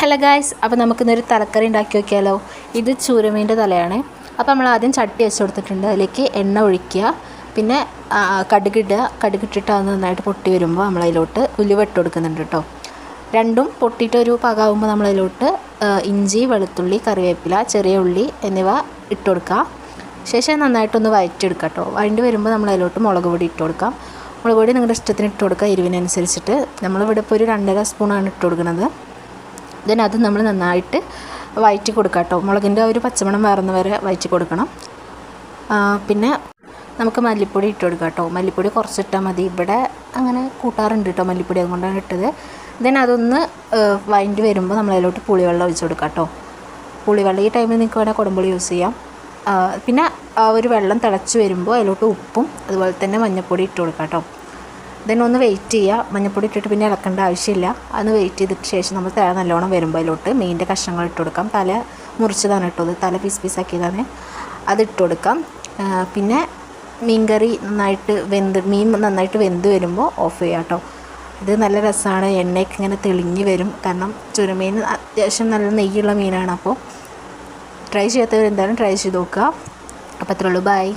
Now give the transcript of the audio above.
Hello guys, അപ്പോൾ നമുക്കിന്നൊരു തലക്കറി ഉണ്ടാക്കി നോക്കിയാലോ. ഇത് ചൂരമീൻ്റെ തലയാണ്. അപ്പോൾ നമ്മൾ ആദ്യം ചട്ടി വെച്ച് കൊടുത്തിട്ടുണ്ട്. അതിലേക്ക് എണ്ണ ഒഴിക്കുക, പിന്നെ കടുകിട്ടിട്ട് അത് നന്നായിട്ട് പൊട്ടി വരുമ്പോൾ നമ്മളതിലോട്ട് ഉലുവ ഇട്ട് കൊടുക്കുന്നുണ്ട് കേട്ടോ. രണ്ടും പൊട്ടിയിട്ടൊരു പാകമാകുമ്പോൾ നമ്മളതിലോട്ട് ഇഞ്ചി, വെളുത്തുള്ളി, കറിവേപ്പില, ചെറിയ ഉള്ളി എന്നിവ ഇട്ട് കൊടുക്കുക. ശേഷം നന്നായിട്ടൊന്ന് വഴറ്റിയെടുക്കുക കേട്ടോ. വഴണ്ടി വരുമ്പോൾ നമ്മളതിലോട്ട് മുളക് പൊടി ഇട്ട് കൊടുക്കാം. മുളക് പൊടി നിങ്ങളുടെ ഇഷ്ടത്തിന് ഇട്ട് കൊടുക്കുക, എരിവിനനുസരിച്ചിട്ട്. നമ്മളിവിടെ ഇപ്പോൾ ഒരു 2.5 സ്പൂണാണ് ഇട്ട് കൊടുക്കുന്നത്. അത് നമ്മൾ നന്നായിട്ട് വഴറ്റി കൊടുക്കുക കേട്ടോ. മുളകിൻ്റെ ഒരു പച്ചമണം മാറുന്ന വരെ വഴറ്റി കൊടുക്കണം. പിന്നെ നമുക്ക് മല്ലിപ്പൊടി ഇട്ട് കൊടുക്കുക കേട്ടോ. മല്ലിപ്പൊടി കുറച്ചിട്ടാൽ മതി. ഇവിടെ അങ്ങനെ കൂട്ടാറുണ്ട് കേട്ടോ മല്ലിപ്പൊടി, അതുകൊണ്ടാണ് ഇട്ടത്. അതൊന്ന് വഴറ്റി വരുമ്പോൾ നമ്മളതിലോട്ട് പുളിവെള്ളം ഒഴിച്ച് കൊടുക്കുക കേട്ടോ. പുളിവെള്ളം ഈ ടൈമിൽ നിങ്ങൾക്ക് വേണേൽ കുടംപുളി യൂസ് ചെയ്യാം. പിന്നെ ഒരു വെള്ളം തിളച്ച് വരുമ്പോൾ അതിലോട്ട് ഉപ്പും അതുപോലെ തന്നെ മഞ്ഞൾപ്പൊടി ഇട്ട് കൊടുക്കുക കേട്ടോ. ഒന്ന് വെയിറ്റ് ചെയ്യുക. മഞ്ഞൾപ്പൊടി ഇട്ടിട്ട് പിന്നെ ഇളക്കേണ്ട ആവശ്യമില്ല. അതൊന്ന് വെയിറ്റ് ചെയ്തിട്ട് ശേഷം നമ്മൾ തല നല്ലോണം വരുമ്പോൾ അതിലോട്ട് മീനിൻ്റെ കഷ്ണങ്ങൾ ഇട്ട് കൊടുക്കാം. തല മുറിച്ചതാണ് ഇട്ടത്, തല പീസാക്കിയതാണ്, അത് ഇട്ട് കൊടുക്കാം. പിന്നെ മീൻ നന്നായിട്ട് വെന്ത് വരുമ്പോൾ ഓഫ് ചെയ്യാം കേട്ടോ. ഇത് നല്ല രസമാണ്, എണ്ണയൊക്കെ ഇങ്ങനെ തെളിഞ്ഞ് വരും. കാരണം ചുരമീൻ അത്യാവശ്യം നല്ല നെയ്യുള്ള മീനാണ്. അപ്പോൾ ട്രൈ ചെയ്യാത്തവർ എന്തായാലും ട്രൈ ചെയ്ത് നോക്കുക. അപ്പോൾ അത്രേ ഉള്ളൂ. ബൈ.